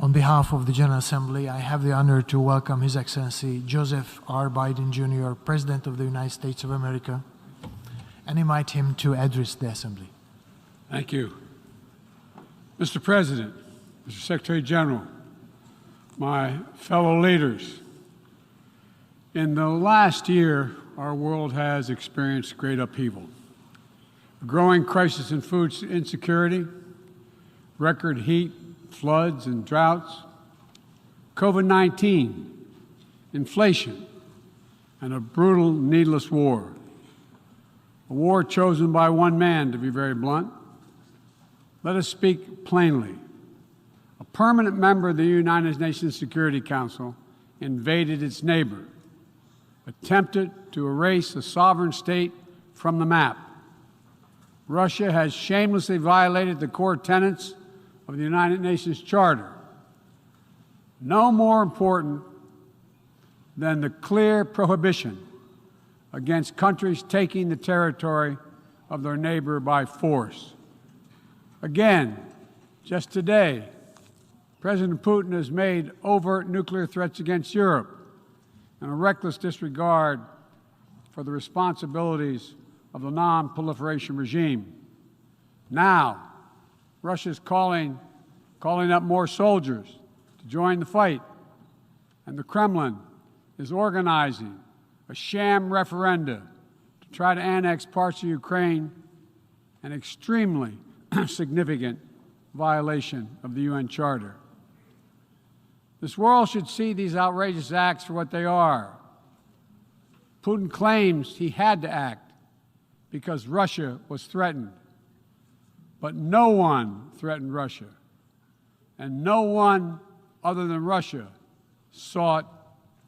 On behalf of the General Assembly, I have the honor to welcome His Excellency Joseph R. Biden, Jr., President of the United States of America, and invite him to address the Assembly. Thank you. Mr. President, Mr. Secretary General, my fellow leaders, in the last year, our world has experienced great upheaval. A growing crisis in food insecurity, record heat, floods and droughts, COVID-19, inflation, and a brutal, needless war. A war chosen by one man, to be very blunt. Let us speak plainly. A permanent member of the United Nations Security Council invaded its neighbor, attempted to erase a sovereign state from the map. Russia has shamelessly violated the core tenets of the United Nations Charter. No more important than the clear prohibition against countries taking the territory of their neighbor by force. Again, just today, President Putin has made overt nuclear threats against Europe and a reckless disregard for the responsibilities of the non-proliferation regime. Now, Russia's calling up more soldiers to join the fight, and the Kremlin is organizing a sham referendum to try to annex parts of Ukraine, an extremely significant violation of the UN Charter. This world should see these outrageous acts for what they are. Putin claims he had to act because Russia was threatened. But no one threatened Russia, and no one other than Russia sought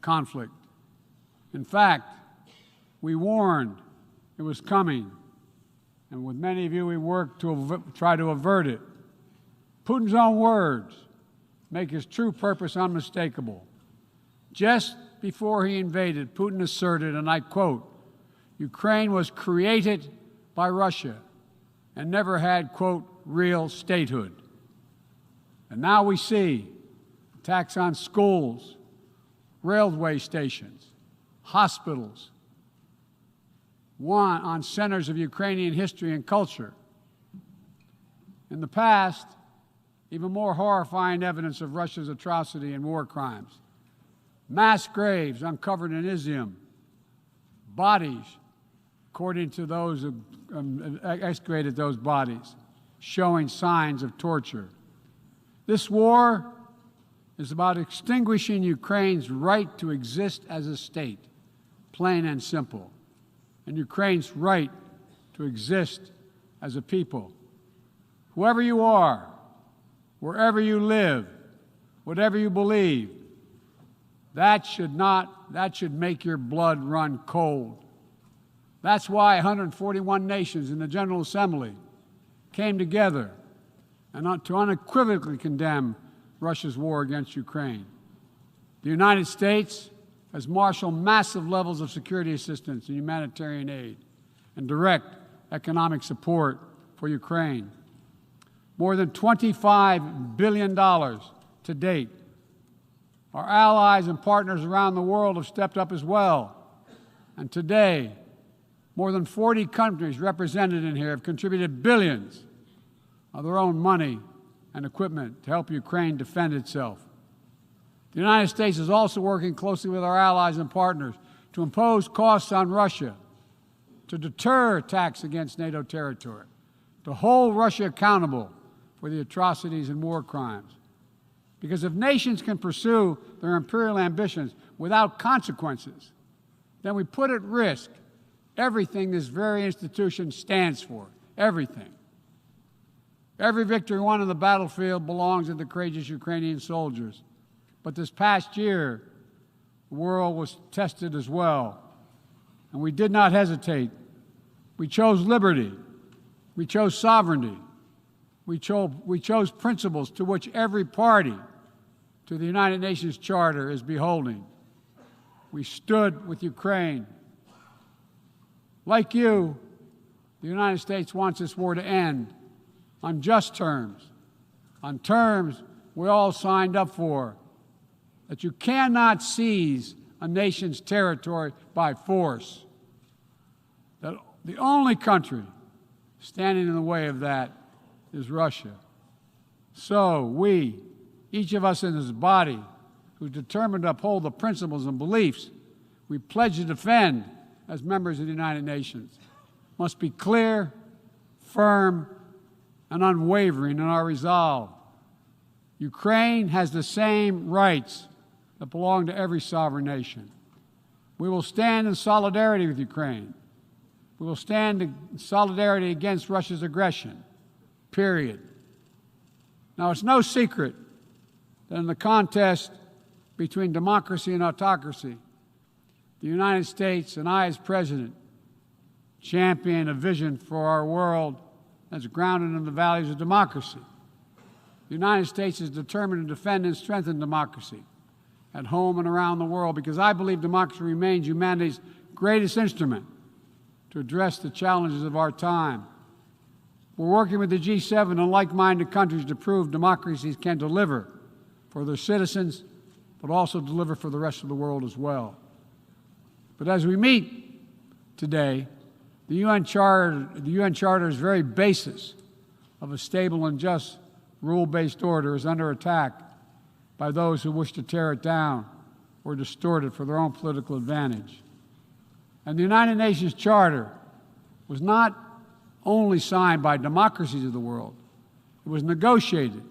conflict. In fact, we warned it was coming, and with many of you we worked to try to avert it. Putin's own words make his true purpose unmistakable. Just before he invaded, Putin asserted, and I quote, "Ukraine was created by Russia and never had, quote, real statehood." And now we see attacks on schools, railway stations, hospitals, on centers of Ukrainian history and culture. In the past, even more horrifying evidence of Russia's atrocity and war crimes. Mass graves uncovered in Izium, bodies, according to those who excavated those bodies, showing signs of torture. This war is about extinguishing Ukraine's right to exist as a state, plain and simple, and Ukraine's right to exist as a people. Whoever you are, wherever you live, whatever you believe, that should make your blood run cold. That's why 141 nations in the General Assembly came together and to unequivocally condemn Russia's war against Ukraine. The United States has marshaled massive levels of security assistance and humanitarian aid and direct economic support for Ukraine. More than $25 billion to date. Our allies and partners around the world have stepped up as well. And today, more than 40 countries represented in here have contributed billions of their own money and equipment to help Ukraine defend itself. The United States is also working closely with our allies and partners to impose costs on Russia, to deter attacks against NATO territory, to hold Russia accountable for the atrocities and war crimes. Because if nations can pursue their imperial ambitions without consequences, then we put at risk everything this very institution stands for, everything. Every victory won on the battlefield belongs to the courageous Ukrainian soldiers. But this past year, the world was tested as well. And we did not hesitate. We chose liberty. We chose sovereignty. We chose principles to which every party to the United Nations Charter is beholding. We stood with Ukraine. Like you, the United States wants this war to end on just terms, on terms we all signed up for, that you cannot seize a nation's territory by force. That the only country standing in the way of that is Russia. So we, each of us in this body, who's determined to uphold the principles and beliefs we pledge to defend as members of the United Nations, must be clear, firm, and unwavering in our resolve. Ukraine has the same rights that belong to every sovereign nation. We will stand in solidarity with Ukraine. We will stand in solidarity against Russia's aggression, period. Now, it's no secret that in the contest between democracy and autocracy, the United States and I, as President, champion a vision for our world that's grounded in the values of democracy. The United States is determined to defend and strengthen democracy at home and around the world, because I believe democracy remains humanity's greatest instrument to address the challenges of our time. We're working with the G7 and like-minded countries to prove democracies can deliver for their citizens, but also deliver for the rest of the world as well. But as we meet today, the UN Charter's very basis of a stable and just rule-based order is under attack by those who wish to tear it down or distort it for their own political advantage. And the United Nations Charter was not only signed by democracies of the world, it was negotiated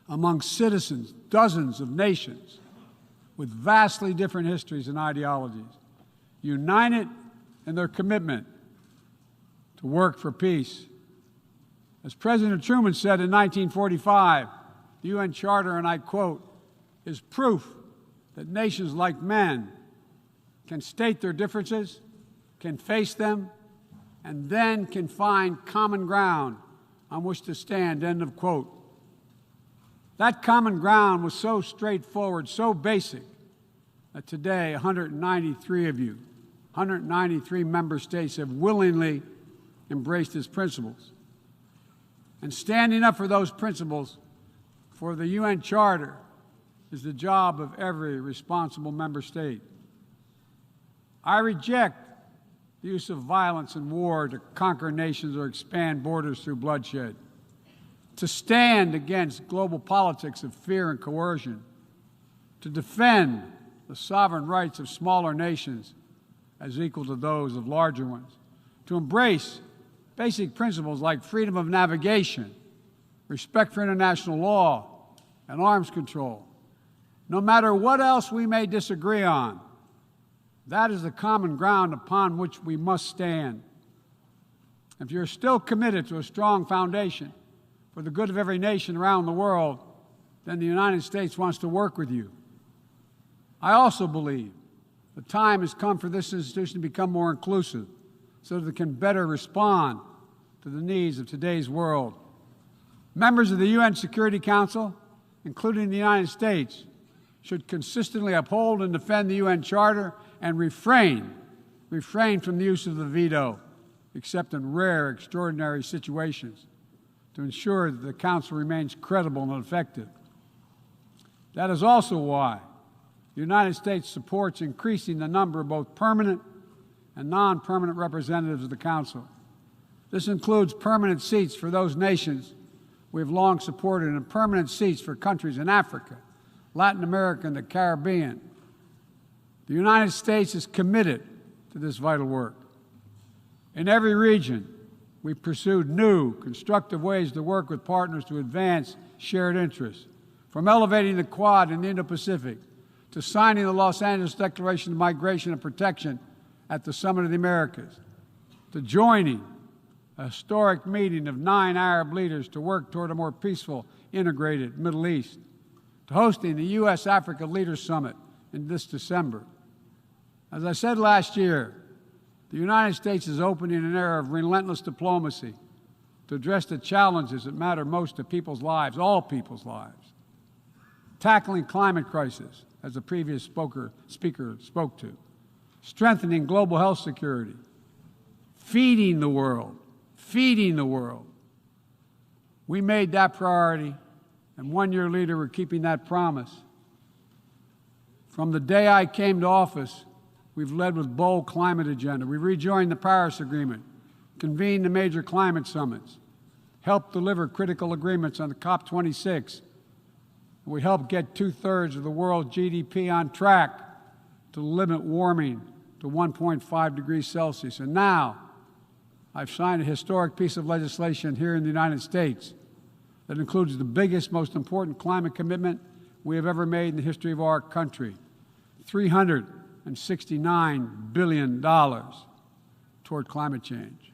among citizens, dozens of nations with vastly different histories and ideologies, united in their commitment to work for peace. As President Truman said in 1945, the UN Charter, and I quote, is proof that nations like men can state their differences, can face them, and then can find common ground on which to stand, end of quote. That common ground was so straightforward, so basic, that today 193 of you, 193 member states have willingly embraced its principles. And standing up for those principles for the UN Charter is the job of every responsible member state. I reject the use of violence and war to conquer nations or expand borders through bloodshed, to stand against global politics of fear and coercion, to defend the sovereign rights of smaller nations as equal to those of larger ones, to embrace basic principles like freedom of navigation, respect for international law, and arms control. No matter what else we may disagree on, that is the common ground upon which we must stand. If you're still committed to a strong foundation for the good of every nation around the world, then the United States wants to work with you. I also believe the time has come for this institution to become more inclusive so that it can better respond to the needs of today's world. Members of the UN Security Council, including the United States, should consistently uphold and defend the UN Charter and refrain from the use of the veto, except in rare, extraordinary situations, to ensure that the Council remains credible and effective. That is also why the United States supports increasing the number of both permanent and non-permanent representatives of the Council. This includes permanent seats for those nations we have long supported and permanent seats for countries in Africa, Latin America, and the Caribbean. The United States is committed to this vital work. In every region, we've pursued new, constructive ways to work with partners to advance shared interests, from elevating the Quad in the Indo-Pacific to signing the Los Angeles Declaration of Migration and Protection at the Summit of the Americas, to joining a historic meeting of 9 Arab leaders to work toward a more peaceful, integrated Middle East, to hosting the U.S.-Africa Leaders Summit in this December. As I said last year, the United States is opening an era of relentless diplomacy to address the challenges that matter most to people's lives, all people's lives. Tackling climate crisis, as the previous speaker spoke to, strengthening global health security, feeding the world. We made that priority And one-year leader, we're keeping that promise. From the day I came to office, we've led with bold climate agenda. We rejoined the Paris Agreement, convened the major climate summits, helped deliver critical agreements on the COP26. We helped get 2/3 of the world's GDP on track to limit warming to 1.5 degrees Celsius. And now, I've signed a historic piece of legislation here in the United States that includes the biggest, most important climate commitment we have ever made in the history of our country, $369 billion toward climate change.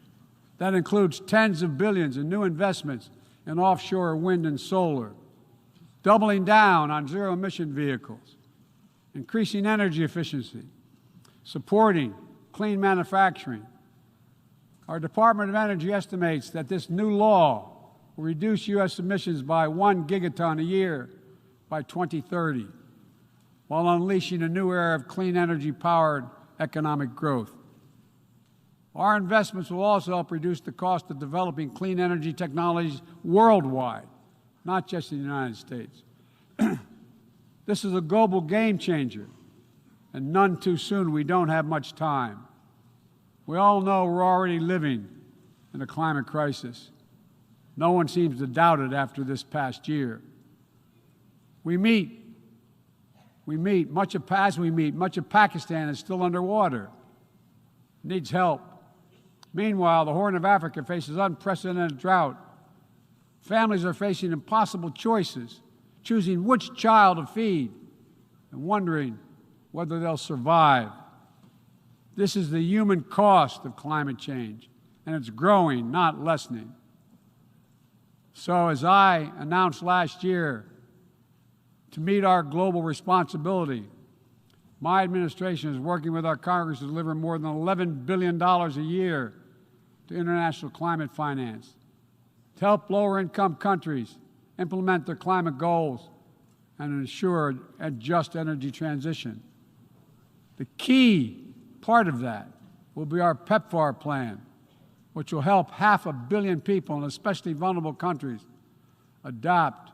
That includes tens of billions in new investments in offshore wind and solar, doubling down on zero-emission vehicles, increasing energy efficiency, supporting clean manufacturing. Our Department of Energy estimates that this new law will reduce U.S. emissions by 1 gigaton a year by 2030, while unleashing a new era of clean energy-powered economic growth. Our investments will also help reduce the cost of developing clean energy technologies worldwide, not just in the United States. This is a global game changer, and none too soon. We don't have much time. We all know we're already living in a climate crisis. No one seems to doubt it after this past year. Much of Pakistan is still underwater, needs help. Meanwhile, the Horn of Africa faces unprecedented drought. Families are facing impossible choices, choosing which child to feed and wondering whether they'll survive. This is the human cost of climate change, and it's growing, not lessening. So as I announced last year, to meet our global responsibility, my administration is working with our Congress to deliver more than $11 billion a year to international climate finance, to help lower-income countries implement their climate goals and ensure a just energy transition. The key part of that will be our PEPFAR plan, which will help 500 million people in especially vulnerable countries adapt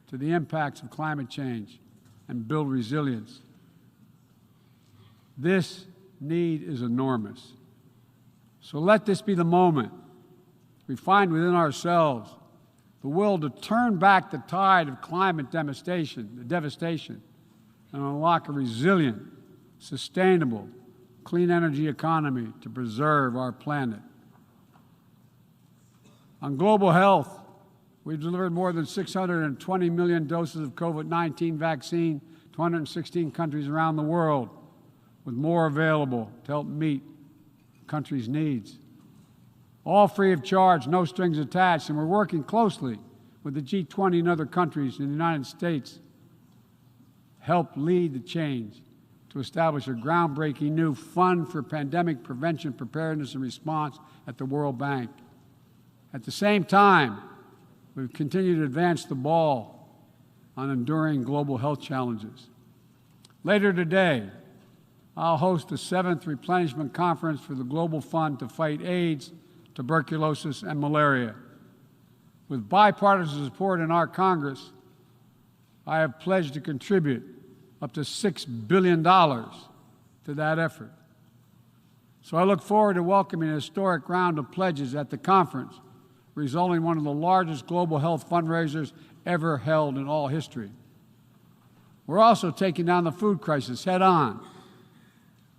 to the impacts of climate change and build resilience. This need is enormous. So let this be the moment we find within ourselves the will to turn back the tide of climate devastation, and unlock a resilient, sustainable, clean energy economy to preserve our planet. On global health, we've delivered more than 620 million doses of COVID-19 vaccine to 116 countries around the world, with more available to help meet countries' needs. All free of charge, no strings attached, and we're working closely with the G20 and other countries in the United States to help lead the change to establish a groundbreaking new fund for pandemic prevention, preparedness, and response at the World Bank. At the same time, we've continued to advance the ball on enduring global health challenges. Later today, I'll host the 7th Replenishment Conference for the Global Fund to fight AIDS, tuberculosis, and malaria. With bipartisan support in our Congress, I have pledged to contribute up to $6 billion to that effort. So I look forward to welcoming a historic round of pledges at the conference, resulting in one of the largest global health fundraisers ever held in all history. We're also taking down the food crisis head on,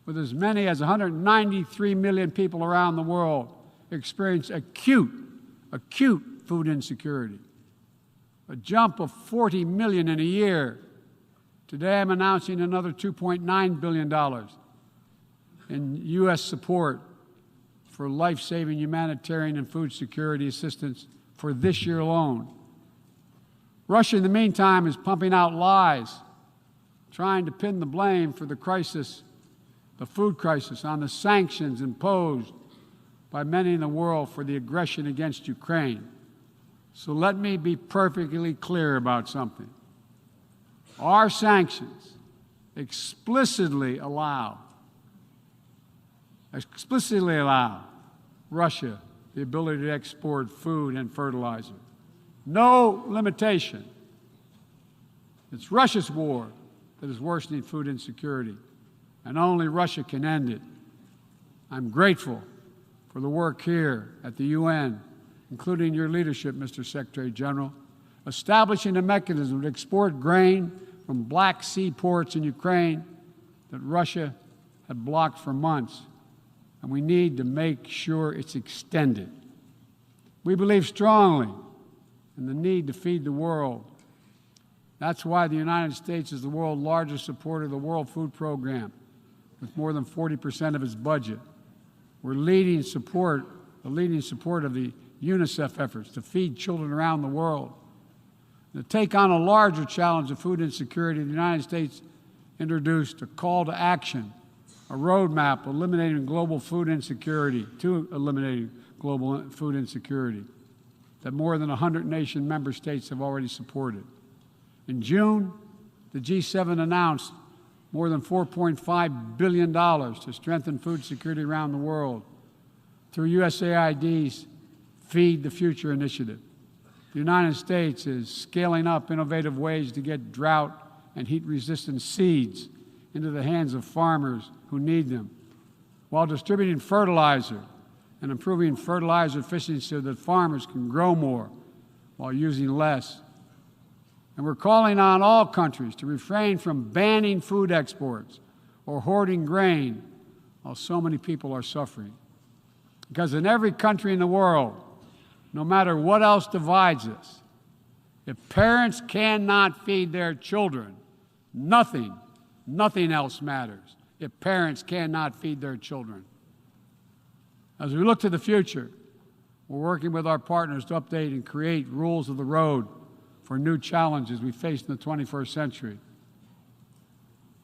with as many as 193 million people around the world experience acute food insecurity, a jump of 40 million in a year. Today I'm announcing another $2.9 billion in U.S. support for life-saving humanitarian and food security assistance for this year alone. Russia, in the meantime, is pumping out lies, trying to pin the blame for the crisis, the food crisis, on the sanctions imposed by many in the world for the aggression against Ukraine. So let me be perfectly clear about something. Our sanctions explicitly allow Russia the ability to export food and fertilizer. No limitation It's Russia's war that is worsening food insecurity, and only Russia can end it. I'm grateful for the work here at the UN, including your leadership, Mr. Secretary General, establishing a mechanism to export grain from Black Sea ports in Ukraine that Russia had blocked for months, and we need to make sure it's extended. We believe strongly in the need to feed the world. That's why the United States is the world's largest supporter of the World Food Program, with more than 40% of its budget. We're the leading support of the UNICEF efforts to feed children around the world. To take on a larger challenge of food insecurity, the United States introduced a call to action, a roadmap eliminating global food insecurity, that more than 100 nation member states have already supported. In June, the G7 announced more than $4.5 billion to strengthen food security around the world through USAID's Feed the Future initiative. The United States is scaling up innovative ways to get drought and heat-resistant seeds into the hands of farmers who need them, while distributing fertilizer and improving fertilizer efficiency so that farmers can grow more while using less. And we're calling on all countries to refrain from banning food exports or hoarding grain while so many people are suffering. Because in every country in the world, no matter what else divides us, if parents cannot feed their children, nothing else matters. If parents cannot feed their children. As we look to the future, we're working with our partners to update and create rules of the road for new challenges we face in the 21st century.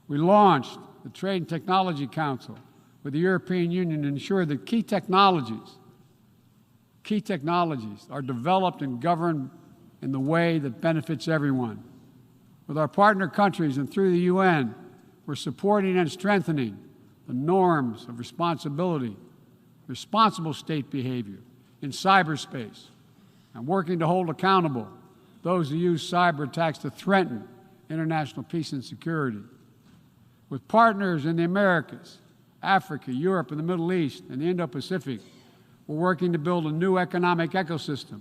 We launched the Trade and Technology Council with the European Union to ensure that key technologies are developed and governed in the way that benefits everyone. With our partner countries and through the UN, we're supporting and strengthening the norms of responsible state behavior in cyberspace, and working to hold accountable those who use cyber attacks to threaten international peace and security. With partners in the Americas, Africa, Europe, and the Middle East, and the Indo-Pacific, we're working to build a new economic ecosystem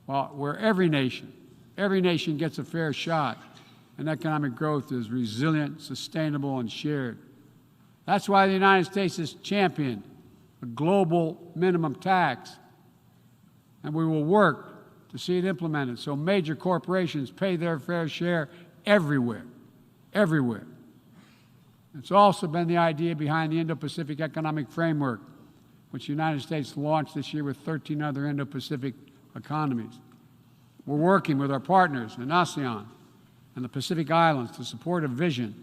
where every nation gets a fair shot, and economic growth is resilient, sustainable, and shared. That's why the United States has championed a global minimum tax, and we will work to see it implemented so major corporations pay their fair share everywhere. It's also been the idea behind the Indo-Pacific Economic Framework, which the United States launched this year with 13 other Indo-Pacific economies. We're working with our partners in ASEAN and the Pacific Islands to support a vision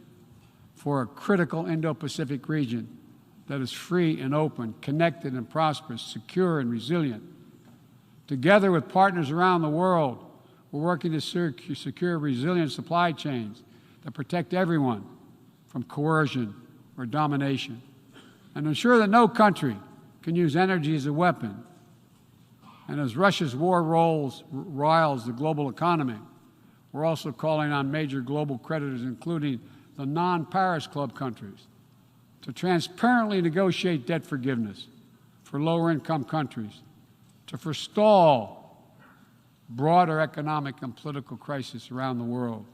for a critical Indo-Pacific region that is free and open, connected and prosperous, secure and resilient. Together with partners around the world, we're working to secure resilient supply chains that protect everyone from coercion or domination, and ensure that no country can use energy as a weapon. And as Russia's war riles the global economy, we're also calling on major global creditors, including the non-Paris Club countries, to transparently negotiate debt forgiveness for lower-income countries, to forestall broader economic and political crisis around the world.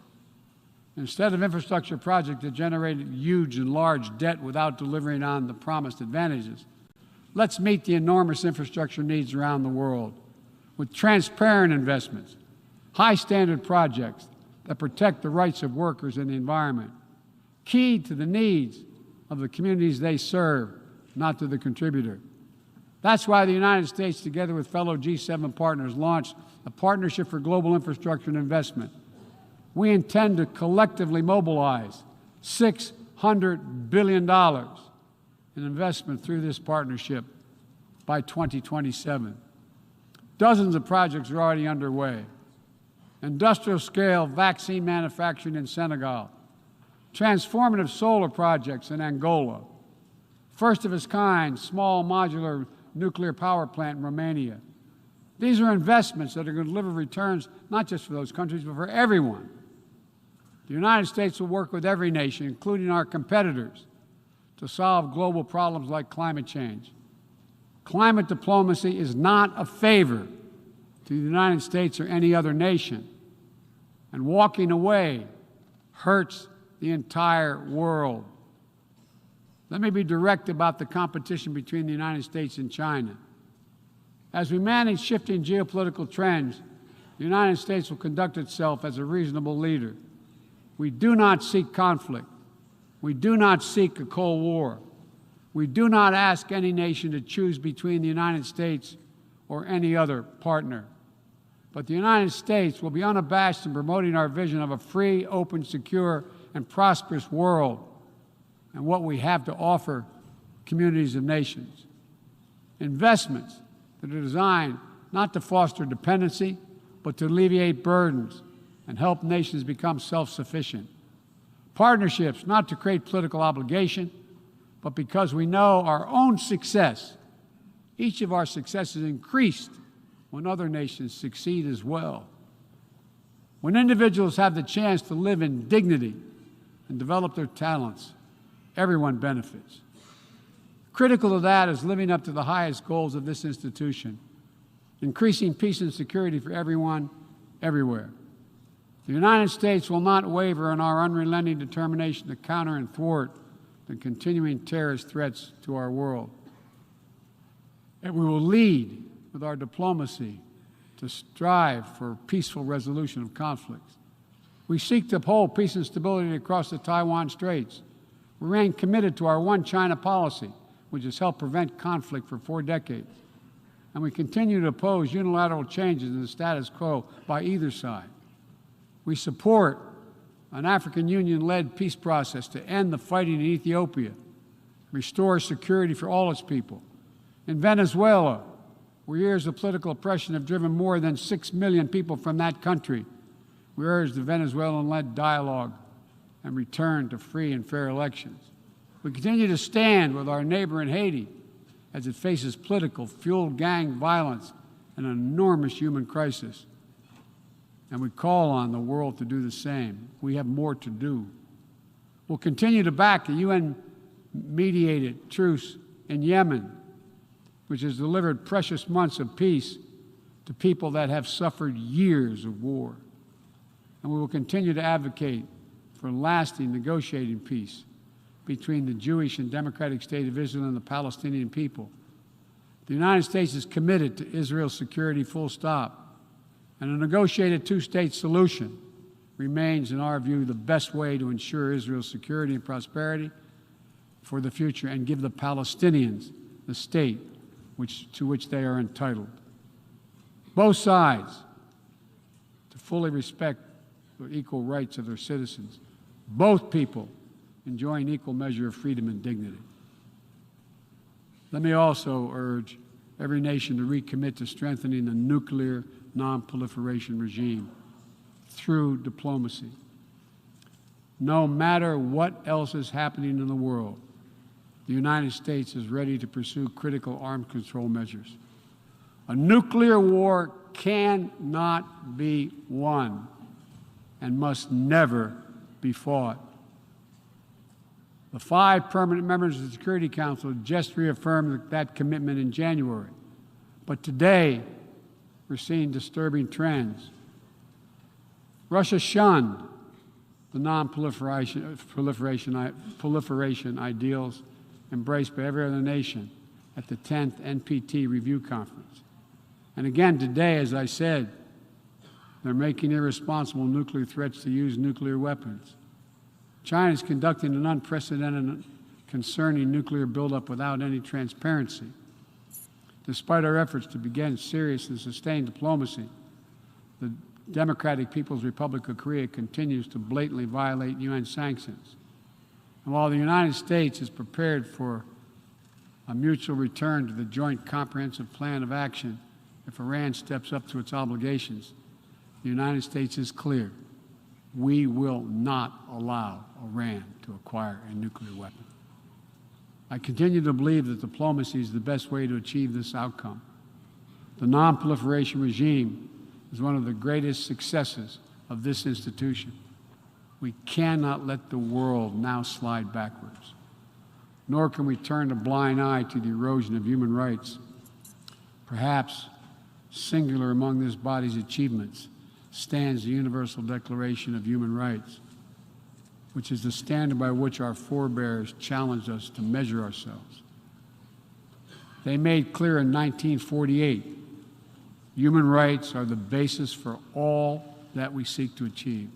Instead of infrastructure projects that generated huge and large debt without delivering on the promised advantages, let's meet the enormous infrastructure needs around the world with transparent investments, high-standard projects that protect the rights of workers and the environment, keyed to the needs of the communities they serve, not to the contributor. That's why the United States, together with fellow G7 partners, launched a Partnership for Global Infrastructure and Investment. We intend to collectively mobilize $600 billion in investment through this partnership by 2027. Dozens of projects are already underway. Industrial-scale vaccine manufacturing in Senegal, transformative solar projects in Angola, first-of-its-kind small modular nuclear power plant in Romania. These are investments that are going to deliver returns not just for those countries, but for everyone. The United States will work with every nation, including our competitors, to solve global problems like climate change. Climate diplomacy is not a favor to the United States or any other nation, and walking away hurts the entire world. Let me be direct about the competition between the United States and China. As we manage shifting geopolitical trends, the United States will conduct itself as a reasonable leader. We do not seek conflict. We do not seek a Cold War. We do not ask any nation to choose between the United States or any other partner. But the United States will be unabashed in promoting our vision of a free, open, secure, and prosperous world and what we have to offer communities of nations. Investments that are designed not to foster dependency, but to alleviate burdens and help nations become self-sufficient. Partnerships not to create political obligation, but because we know our own success. Each of our successes increased when other nations succeed as well. When individuals have the chance to live in dignity and develop their talents, everyone benefits. Critical to that is living up to the highest goals of this institution, increasing peace and security for everyone, everywhere. The United States will not waver in our unrelenting determination to counter and thwart the continuing terrorist threats to our world. And we will lead with our diplomacy to strive for peaceful resolution of conflicts. We seek to uphold peace and stability across the Taiwan Straits. We remain committed to our One China policy, which has helped prevent conflict for 4 decades. And we continue to oppose unilateral changes in the status quo by either side. We support an African Union-led peace process to end the fighting in Ethiopia, restore security for all its people. In Venezuela, where years of political oppression have driven more than 6 million people from that country, we urge the Venezuelan-led dialogue and return to free and fair elections. We continue to stand with our neighbor in Haiti as it faces political, fueled gang violence and an enormous human crisis. And we call on the world to do the same. We have more to do. We'll continue to back the UN-mediated truce in Yemen, which has delivered precious months of peace to people that have suffered years of war. And we will continue to advocate for lasting negotiating peace between the Jewish and Democratic State of Israel and the Palestinian people. The United States is committed to Israel's security, full stop. And a negotiated 2-state solution remains, in our view, the best way to ensure Israel's security and prosperity for the future and give the Palestinians the state to which they are entitled. Both sides to fully respect the equal rights of their citizens. Both people enjoying equal measure of freedom and dignity. Let me also urge every nation to recommit to strengthening the nuclear non-proliferation regime through diplomacy. No matter what else is happening in the world, the United States is ready to pursue critical arms control measures. A nuclear war cannot be won and must never be fought. The 5 permanent members of the Security Council just reaffirmed that commitment in January. But today, we're seeing disturbing trends. Russia shunned the non-proliferation ideals embraced by every other nation at the 10th NPT Review Conference. And again today, as I said, they're making irresponsible nuclear threats to use nuclear weapons. China is conducting an unprecedented, concerning nuclear buildup without any transparency. Despite our efforts to begin serious and sustained diplomacy, the Democratic People's Republic of Korea continues to blatantly violate UN sanctions. And while the United States is prepared for a mutual return to the Joint Comprehensive Plan of Action if Iran steps up to its obligations, the United States is clear. We will not allow Iran to acquire a nuclear weapon. I continue to believe that diplomacy is the best way to achieve this outcome. The non-proliferation regime is one of the greatest successes of this institution. We cannot let the world now slide backwards, nor can we turn a blind eye to the erosion of human rights. Perhaps singular among this body's achievements stands the Universal Declaration of Human Rights, which is the standard by which our forebears challenged us to measure ourselves. They made clear in 1948, human rights are the basis for all that we seek to achieve.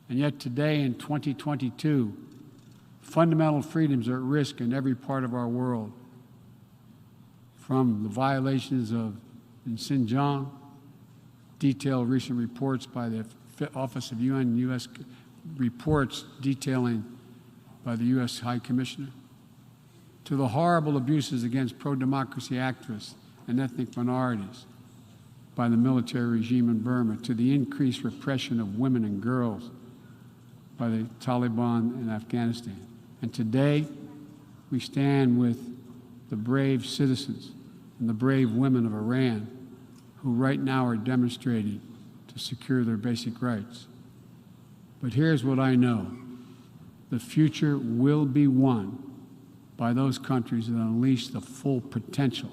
And yet today, in 2022, fundamental freedoms are at risk in every part of our world, from the violations in Xinjiang, detailed recent reports by the Office of UN U.S. reports detailing by the U.S. High Commissioner, to the horrible abuses against pro-democracy activists and ethnic minorities by the military regime in Burma, to the increased repression of women and girls by the Taliban in Afghanistan. And today, we stand with the brave citizens and the brave women of Iran who right now are demonstrating to secure their basic rights. But here's what I know. The future will be won by those countries that unleash the full potential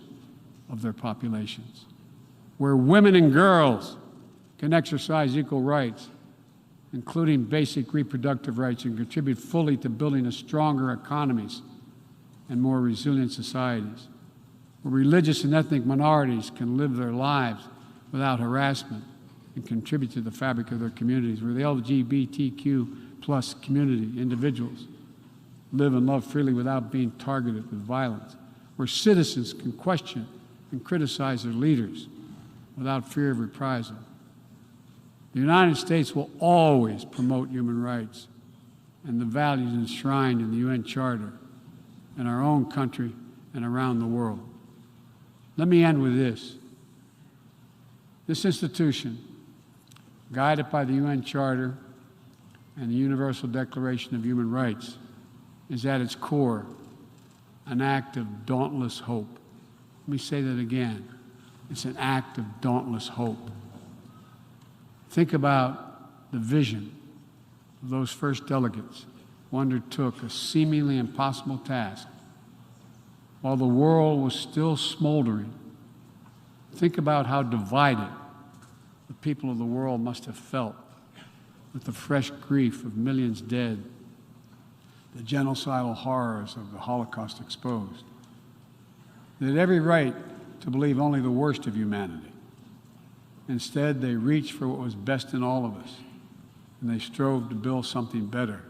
of their populations, where women and girls can exercise equal rights, including basic reproductive rights, and contribute fully to building a stronger economies and more resilient societies, where religious and ethnic minorities can live their lives without harassment and contribute to the fabric of their communities, where the LGBTQ plus community, individuals, live and love freely without being targeted with violence, where citizens can question and criticize their leaders without fear of reprisal. The United States will always promote human rights and the values enshrined in the UN Charter in our own country and around the world. Let me end with this. This institution, guided by the UN Charter and the Universal Declaration of Human Rights, is at its core an act of dauntless hope. Let me say that again. It's an act of dauntless hope. Think about the vision of those first delegates who undertook a seemingly impossible task while the world was still smoldering. Think about how divided the people of the world must have felt with the fresh grief of millions dead, the genocidal horrors of the Holocaust exposed. They had every right to believe only the worst of humanity. Instead, they reached for what was best in all of us, and they strove to build something better.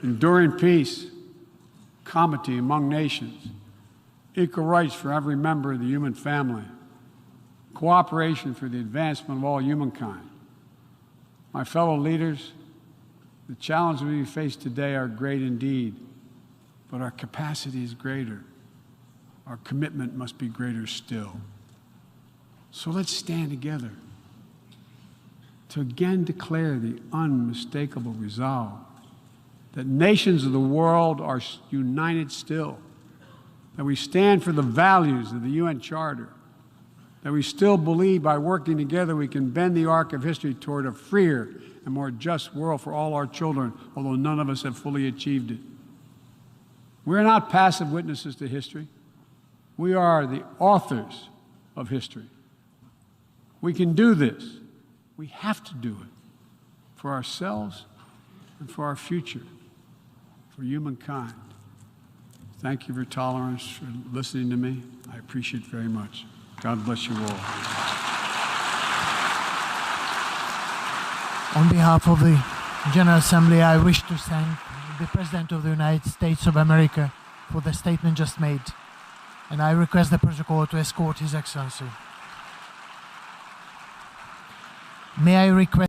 Enduring peace, comity among nations, equal rights for every member of the human family, cooperation for the advancement of all humankind. My fellow leaders, the challenges we face today are great indeed, but our capacity is greater. Our commitment must be greater still. So let's stand together to again declare the unmistakable resolve that nations of the world are united still, that we stand for the values of the UN Charter, that we still believe by working together we can bend the arc of history toward a freer and more just world for all our children, although none of us have fully achieved it. We're not passive witnesses to history. We are the authors of history. We can do this. We have to do it for ourselves and for our future, for humankind. Thank you for your tolerance, for listening to me. I appreciate it very much. God bless you all. On behalf of the General Assembly, I wish to thank the President of the United States of America for the statement just made, and I request the protocol to escort His Excellency. May I request